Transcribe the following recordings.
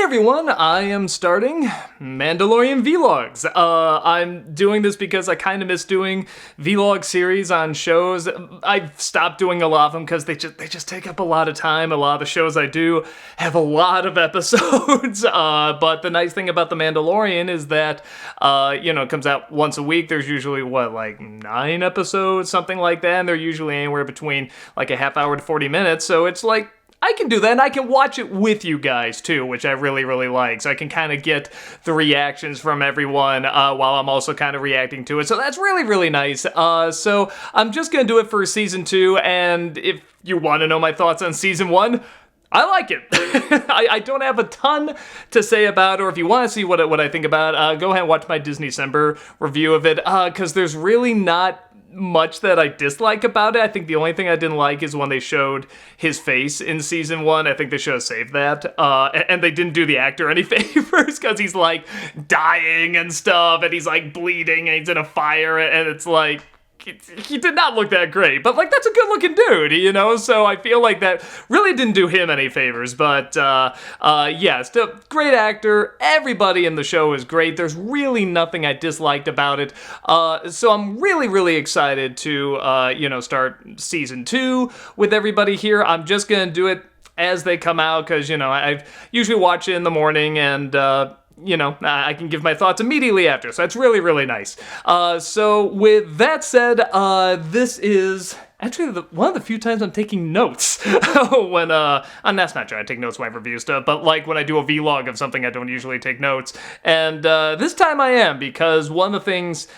everyone, I am starting Mandalorian vlogs. I'm doing this because I kind of miss doing vlog series on shows. I've stopped doing a lot of them because they just take up a lot of time. A lot of the shows I do have a lot of episodes. But the nice thing about The Mandalorian is that, it comes out once a week. There's usually, 9 episodes, something like that. And they're usually anywhere between like a half hour to 40 minutes. So it's like, I can do that, and I can watch it with you guys, too, which I really, really like. So I can kind of get the reactions from everyone while I'm also kind of reacting to it. So that's really, really nice. So I'm just going to do it for Season 2, and if you want to know my thoughts on Season 1, I like it. I don't have a ton to say about it, or if you want to see what I think about it, go ahead and watch my Disney-cember review of it, because there's really not much that I dislike about it. I think the only thing I didn't like is when they showed his face in Season 1. I think they should have saved that. And they didn't do the actor any favors because he's like dying and stuff, and he's like bleeding, and he's in a fire, and it's like, he did not look that great, but like that's a good looking dude, so I feel like that really didn't do him any favors. But still great actor. Everybody in the show is great. There's really nothing I disliked about it. So I'm really, really excited to start Season 2 with everybody here. I'm just gonna do it as they come out because I usually watch it in the morning, and I can give my thoughts immediately after, so that's really, really nice. So with that said, this is actually one of the few times I'm taking notes when, and that's not true, I take notes when I review stuff, but like when I do a vlog of something, I don't usually take notes, and this time I am, because one of the things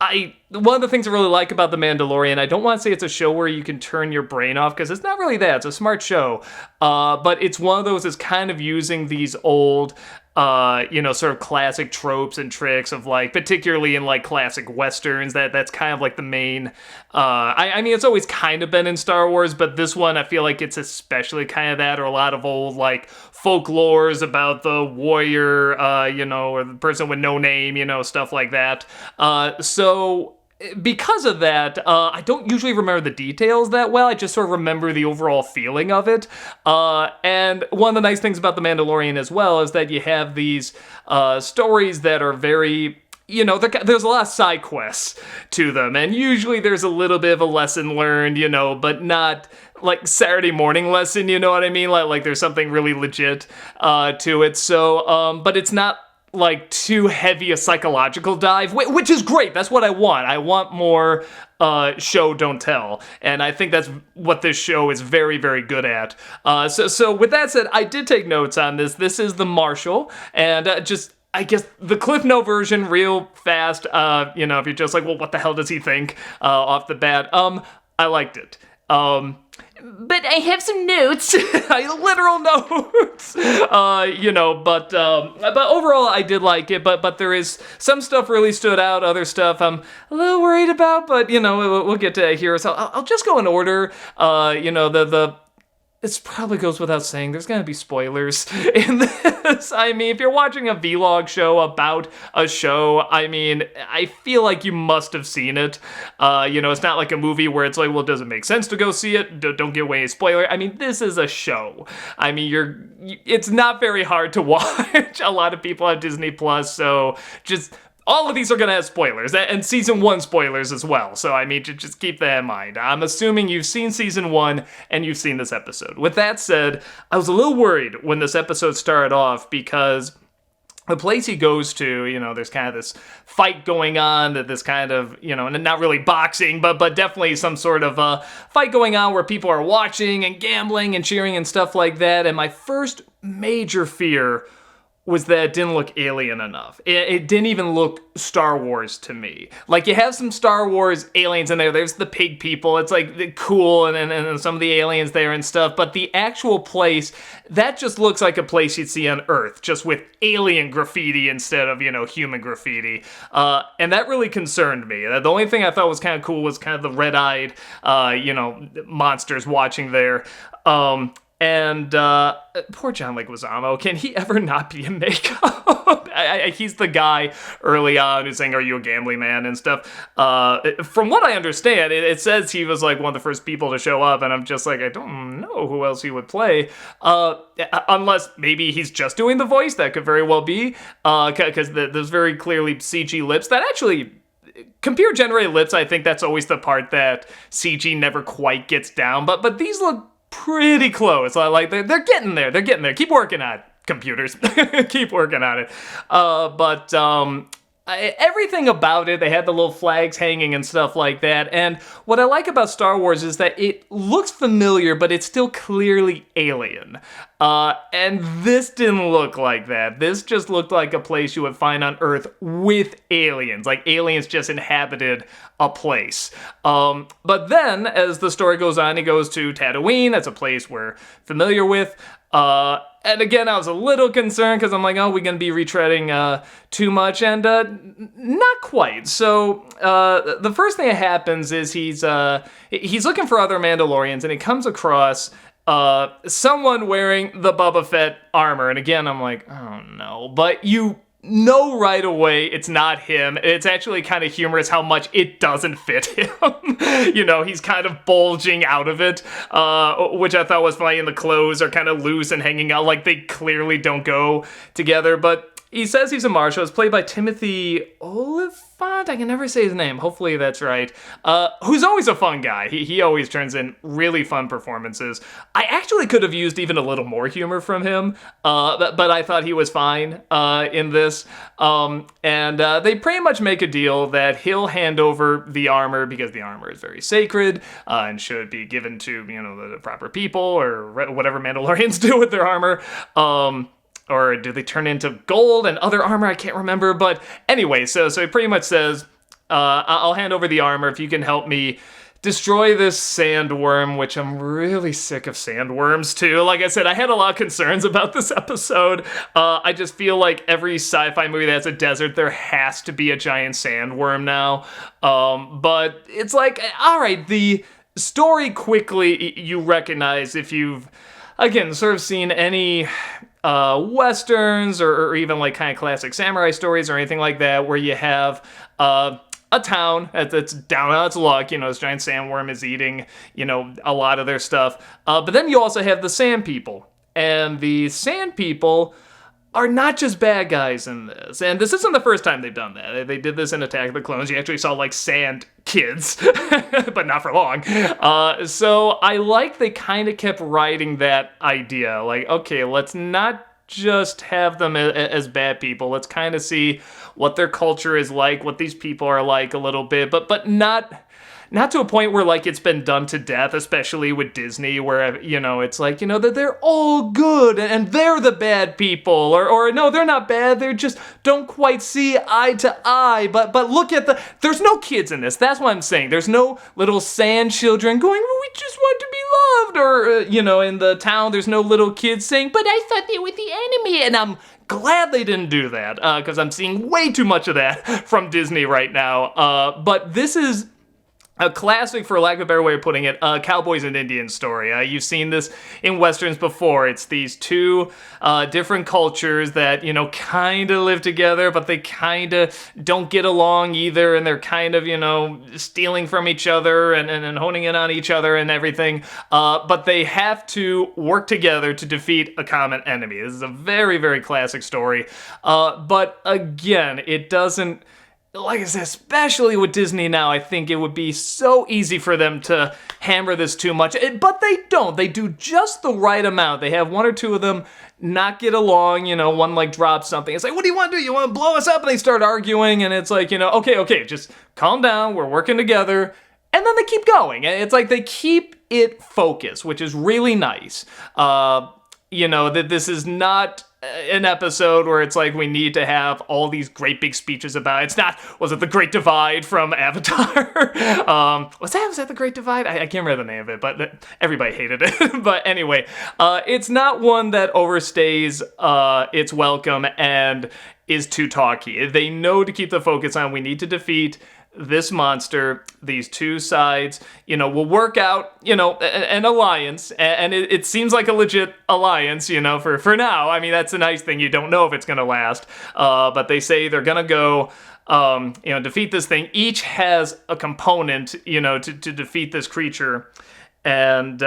I really like about The Mandalorian, I don't want to say it's a show where you can turn your brain off, because it's not really that. It's a smart show. But it's one of those that's kind of using these old, sort of classic tropes and tricks of like, particularly in like classic Westerns, that's kind of like the main, I mean, it's always kind of been in Star Wars, but this one, I feel like it's especially kind of that, or a lot of old like folklores about the warrior, or the person with no name, stuff like that. So because of that, I don't usually remember the details that well. I just sort of remember the overall feeling of it. And one of the nice things about The Mandalorian as well is that you have these stories that are very, there's a lot of side quests to them. And usually there's a little bit of a lesson learned, but not like Saturday morning lesson, you know what I mean? Like there's something really legit to it. So, but it's not like too heavy a psychological dive, which is great. That's what I want. I want more show don't tell, and I think that's what this show is very, very good at. So with that said, I did take notes on this. This is the Marshal, and I guess the Cliff Note version real fast, if you're just like, well, what the hell does he think off the bat? I liked it. But I have some notes. Literal notes. But overall I did like it, but there is some stuff really stood out, other stuff I'm a little worried about, but we'll get to it here. So I'll just go in order. It probably goes without saying, there's going to be spoilers in this. I mean, if you're watching a vlog show about a show, I mean, I feel like you must have seen it. It's not like a movie where it's like, well, does it make sense to go see it? Don't give away a spoiler. I mean, this is a show. I mean, it's not very hard to watch. A lot of people have Disney Plus, so just all of these are going to have spoilers, and Season 1 spoilers as well, so I mean, just keep that in mind. I'm assuming you've seen Season 1, and you've seen this episode. With that said, I was a little worried when this episode started off, because the place he goes to, there's kind of this fight going on, that this kind of, and not really boxing, but definitely some sort of fight going on where people are watching and gambling and cheering and stuff like that, and my first major fear was that it didn't look alien enough. It didn't even look Star Wars to me. Like, you have some Star Wars aliens in there. There's the pig people. It's like cool, and some of the aliens there and stuff. But the actual place, that just looks like a place you'd see on Earth, just with alien graffiti instead of, human graffiti. And that really concerned me. The only thing I thought was kind of cool was kind of the red-eyed, monsters watching there. And poor John Leguizamo, can he ever not be in makeup? He's the guy early on who's saying, "Are you a gambling man?" and stuff. From what I understand, it says he was like one of the first people to show up, and I'm just like, I don't know who else he would play. Unless maybe he's just doing the voice. That could very well be. Because there's very clearly CG lips that actually... Computer-generated lips, I think that's always the part that CG never quite gets down. But these look pretty close. Like they're getting there. They're getting there. Keep working on it, computers. Keep working on it. Everything about it, they had the little flags hanging and stuff like that. And what I like about Star Wars is that it looks familiar, but it's still clearly alien. And this didn't look like that. This just looked like a place you would find on Earth with aliens. Like aliens just inhabited a place. But then, as the story goes on, he goes to Tatooine. That's a place we're familiar with. And again, I was a little concerned because I'm like, oh, we're going to be retreading too much, and not quite. So the first thing that happens is he's looking for other Mandalorians, and he comes across someone wearing the Boba Fett armor. And again, I'm like, oh no. But you know right away it's not him. It's actually kind of humorous how much it doesn't fit him. You know, he's kind of bulging out of it, which I thought was funny, and the clothes are kind of loose and hanging out, like they clearly don't go together. But he says he's a Marshal. It's played by Timothy Oliphant. I can never say his name. Hopefully that's right. Who's always a fun guy. He always turns in really fun performances. I actually could have used even a little more humor from him, but I thought he was fine in this. And they pretty much make a deal that he'll hand over the armor because the armor is very sacred and should be given to, you know, the proper people or whatever Mandalorians do with their armor. Or do they turn into gold and other armor? I can't remember. But anyway, so he pretty much says, I'll hand over the armor if you can help me destroy this sandworm, which I'm really sick of sandworms too. Like I said, I had a lot of concerns about this episode. I just feel like every sci-fi movie that has a desert, there has to be a giant sandworm now. But it's like, all right, the story quickly you recognize if you've, again, sort of seen any... westerns or even like kind of classic samurai stories or anything like that, where you have a town that's down on its luck. You know, this giant sandworm is eating, you know, a lot of their stuff. But then you also have the sand people, and the sand people are not just bad guys in this. And this isn't the first time they've done that. They did this in Attack of the Clones. You actually saw like sand kids, but not for long. So I like they kind of kept riding that idea. Like, okay, let's not just have them as bad people. Let's kind of see what their culture is like, what these people are like a little bit, but not to a point where, like, it's been done to death, especially with Disney, where, you know, it's like, you know, that they're all good and they're the bad people, or no, they're not bad, they're just don't quite see eye to eye, but look at there's no kids in this, that's what I'm saying. There's no little sand children going, oh, we just want to be loved, or, you know, in the town, there's no little kids saying, but I thought they were the enemy, and I'm glad they didn't do that, because I'm seeing way too much of that from Disney right now, but this is a classic, for lack of a better way of putting it, cowboys and Indians story. You've seen this in westerns before. It's these two different cultures that, you know, kind of live together, but they kind of don't get along either, and they're kind of, you know, stealing from each other and honing in on each other and everything. But they have to work together to defeat a common enemy. This is a very, very classic story. But again, it doesn't... Like I said, especially with Disney now, I think it would be so easy for them to hammer this too much. But they don't. They do just the right amount. They have one or two of them not get along. You know, one like drops something. It's like, what do you want to do? You want to blow us up? And they start arguing. And it's like, you know, okay, just calm down. We're working together. And then they keep going. And it's like they keep it focused, which is really nice. You know, that this is not an episode where it's like we need to have all these great big speeches about it. It's not, was it The Great Divide from Avatar? Was that The Great Divide? I can't remember the name of it, but everybody hated it. But anyway, it's not one that overstays its welcome and is too talky. They know to keep the focus on we need to defeat this monster, these two sides, will work out, an alliance, and it seems like a legit alliance, for now. I mean, that's a nice thing. You don't know if it's going to last, but they say they're going to go, defeat this thing. Each has a component, to defeat this creature, and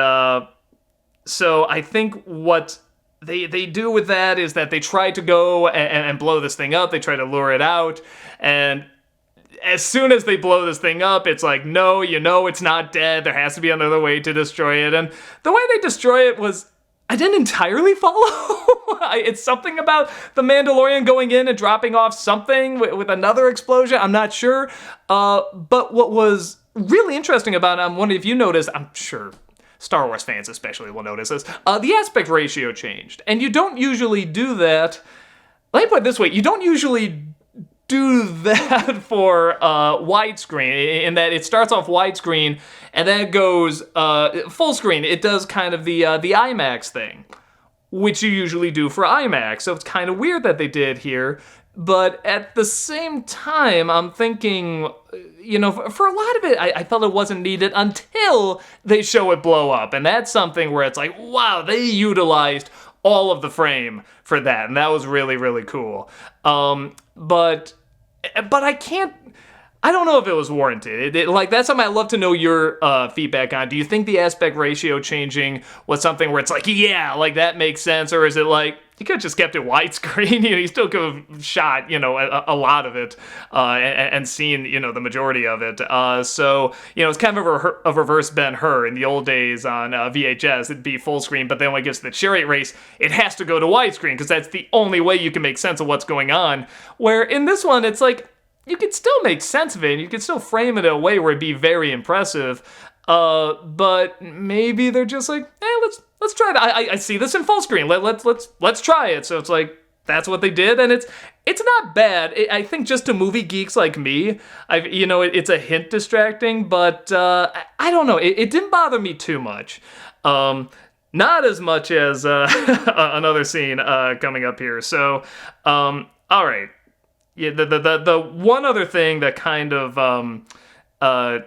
so I think what they do with that is that they try to go and blow this thing up. They try to lure it out, and as soon as they blow this thing up, it's like, no, it's not dead. There has to be another way to destroy it. And the way they destroy it was, I didn't entirely follow. It's something about the Mandalorian going in and dropping off something with another explosion. I'm not sure. But what was really interesting about it, I'm wondering if you noticed, I'm sure Star Wars fans especially will notice this, the aspect ratio changed. And you don't usually do that. Let me put it this way. You don't usually do that for widescreen, in that it starts off widescreen and then it goes full screen. It does kind of the IMAX thing, which you usually do for IMAX. So it's kind of weird that they did here. But at the same time, I'm thinking, for a lot of it, I felt it wasn't needed until they show it blow up. And that's something where it's like, wow, they utilized all of the frame for that. And that was really, really cool. But I don't know if it was warranted. That's something I'd love to know your feedback on. Do you think the aspect ratio changing was something where it's like, yeah, like that makes sense? Or is it like, you could have just kept it widescreen, you still could have shot, a lot of it and seen, the majority of it. So, it's kind of a reverse Ben-Hur. In the old days on VHS, it'd be full screen, but then when it gets to the chariot race, it has to go to widescreen because that's the only way you can make sense of what's going on. Where in this one, it's like, you could still make sense of it, and you could still frame it in a way where it'd be very impressive. But maybe they're just like, let's try that. I see this in full screen. Let's try it. So it's like, that's what they did, and it's not bad. I think just to movie geeks like me, it's a hint distracting, but I don't know. It didn't bother me too much. Not as much as another scene coming up here. So, all right. Yeah, the one other thing that kind of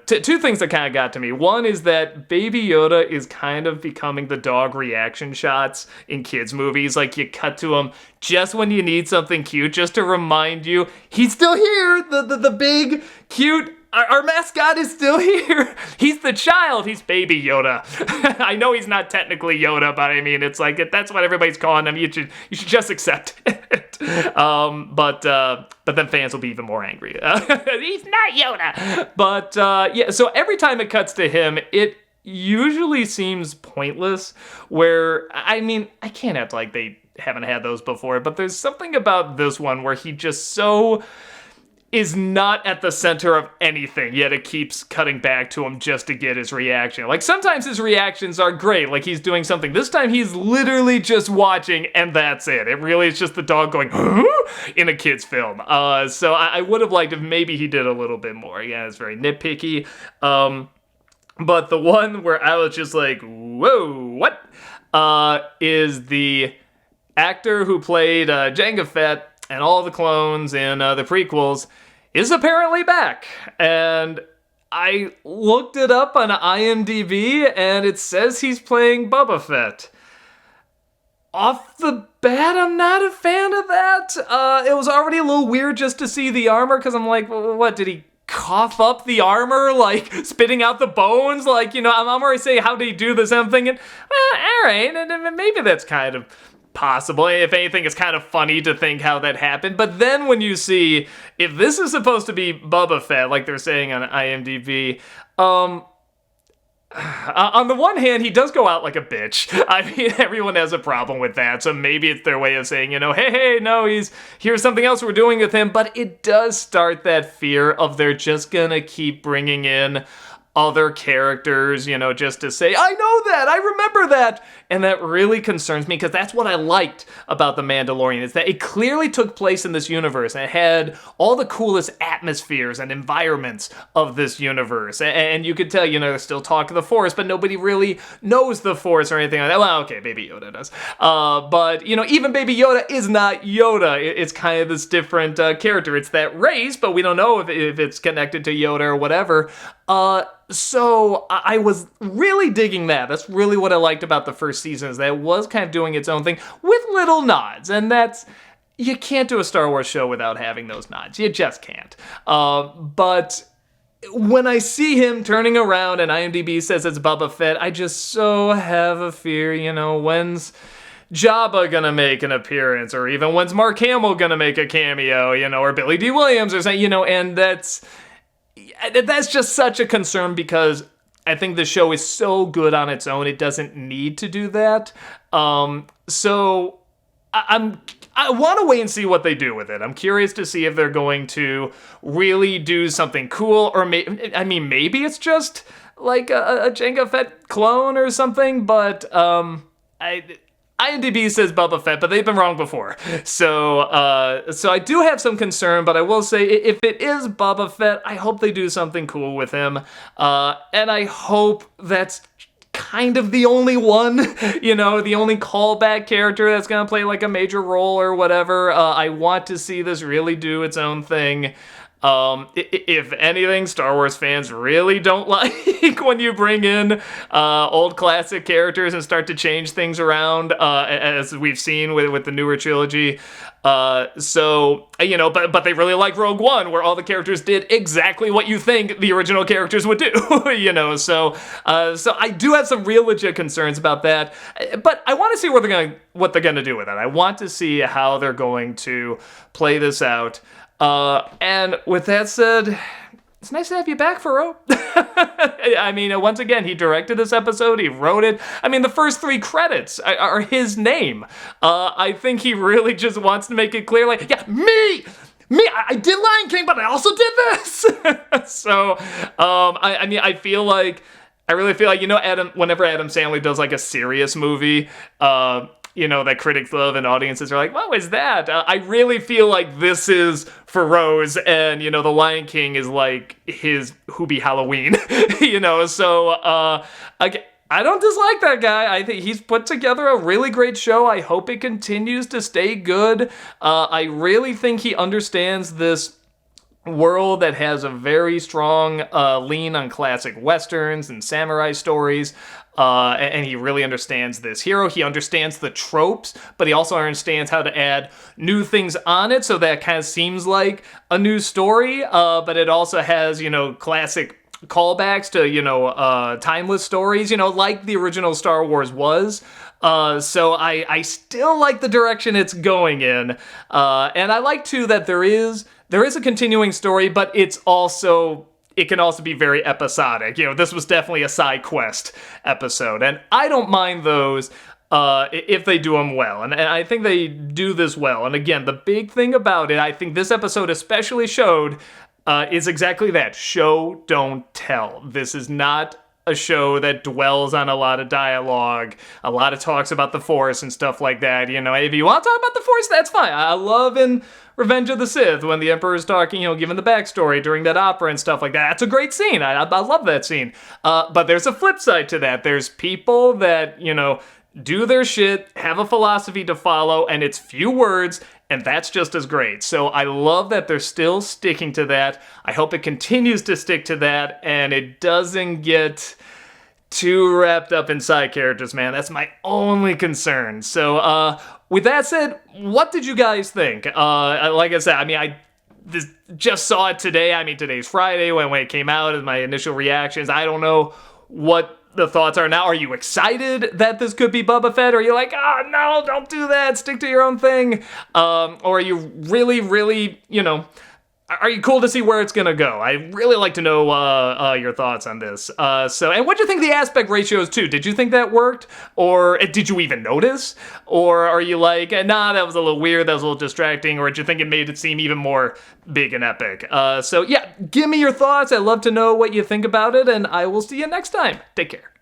two things that kind of got to me. One is that Baby Yoda is kind of becoming the dog reaction shots in kids' movies. Like, you cut to him just when you need something cute, just to remind you he's still here. The big, cute, our mascot is still here. He's the child. He's Baby Yoda. I know he's not technically Yoda, but I mean, it's like, that's what everybody's calling him. You should just accept it. But then fans will be even more angry. He's not Yoda. But yeah, so every time it cuts to him, it usually seems pointless. Where, I mean, I can't act like they haven't had those before, but there's something about this one where he just is not at the center of anything, yet it keeps cutting back to him just to get his reaction. Like, sometimes his reactions are great, like he's doing something. This time he's literally just watching, and that's it. It really is just the dog going, huh? In a kid's film. So I would have liked if maybe he did a little bit more. Yeah, it's very nitpicky. But the one where I was just like, whoa, what? Is the actor who played Jango Fett and all the clones in the prequels is apparently back. And I looked it up on IMDb, and it says he's playing Boba Fett. Off the bat, I'm not a fan of that. It was already a little weird just to see the armor, because I'm like, what, did he cough up the armor, like spitting out the bones? Like, I'm already saying, how did he do this? I'm thinking, well, all right, and maybe that's kind of possible. If anything, it's kind of funny to think how that happened. But then when you see, if this is supposed to be Boba Fett, like they're saying on IMDb, on the one hand, he does go out like a bitch. I mean, everyone has a problem with that. So maybe it's their way of saying, hey, no, here's something else we're doing with him. But it does start that fear of they're just gonna keep bringing in other characters, just to say, I know that, I remember that. And that really concerns me because that's what I liked about The Mandalorian, is that it clearly took place in this universe and it had all the coolest atmospheres and environments of this universe. And you could tell, there's still talk of the Force, but nobody really knows the Force or anything like that. Well, okay, Baby Yoda does. But, even Baby Yoda is not Yoda. It's kind of this different character. It's that race, but we don't know if it's connected to Yoda or whatever. So I was really digging that. That's really what I liked about the first season, is that it was kind of doing its own thing with little nods. And you can't do a Star Wars show without having those nods. You just can't. But when I see him turning around and IMDb says it's Boba Fett, I just so have a fear, when's Jabba gonna make an appearance, or even when's Mark Hamill gonna make a cameo, or Billy D. Williams or something, and that's just such a concern because I think the show is so good on its own, it doesn't need to do that. So I want to wait and see what they do with it. I'm curious to see if they're going to really do something cool, or maybe it's just like a Jango Fett clone or something, but IMDb says Boba Fett, but they've been wrong before. So I do have some concern, but I will say if it is Boba Fett, I hope they do something cool with him. And I hope that's kind of the only one, the only callback character that's going to play like a major role or whatever. I want to see this really do its own thing. If anything, Star Wars fans really don't like when you bring in old classic characters and start to change things around, as we've seen with the newer trilogy. But they really like Rogue One, where all the characters did exactly what you think the original characters would do, So I do have some real legit concerns about that, but I want to see what they're gonna do with it. I want to see how they're going to play this out. And with that said, it's nice to have you back, Favreau. Once again, he directed this episode, he wrote it. The first 3 credits are his name. I think he really just wants to make it clear, like, yeah, me, I did Lion King, but I also did this. So, I feel like, whenever Adam Sandler does like a serious movie, that critics love and audiences are like, what was that? I really feel like this is Favreau's, and, The Lion King is like his Hubie Halloween, So, I don't dislike that guy. I think he's put together a really great show. I hope it continues to stay good. I really think he understands this world that has a very strong lean on classic westerns and samurai stories, and he really understands this hero. He understands the tropes, but he also understands how to add new things on it, so that kind of seems like a new story, but it also has, classic callbacks to, timeless stories, like the original Star Wars was. So I still like the direction it's going in, and I like, too, that there is a continuing story, but it can also be very episodic. This was definitely a side quest episode, and I don't mind those if they do them well, and I think they do this well. And again, the big thing about it, I think this episode especially showed, is exactly that: show, don't tell. This is not a show that dwells on a lot of dialogue, a lot of talks about the Force and stuff like that. If you want to talk about the Force, that's fine. I love in Revenge of the Sith when the Emperor's talking, giving the backstory during that opera and stuff like that. That's a great scene. I love that scene. But there's a flip side to that. There's people that, do their shit, have a philosophy to follow, and it's few words, and that's just as great. So I love that they're still sticking to that. I hope it continues to stick to that, and it doesn't get too wrapped up in side characters, man. That's my only concern. So, with that said, what did you guys think? Like I said, I just saw it today. Today's Friday when it came out, and my initial reactions. I don't know what the thoughts are now. Are you excited that this could be Boba Fett? Or are you like, no, don't do that, stick to your own thing? Or are you really, really, Are you cool to see where it's gonna go? I really like to know your thoughts on this. And what do you think the aspect ratios too? Did you think that worked, or did you even notice, or are you like, nah, that was a little weird, that was a little distracting, or did you think it made it seem even more big and epic? Yeah, give me your thoughts. I'd love to know what you think about it, and I will see you next time. Take care.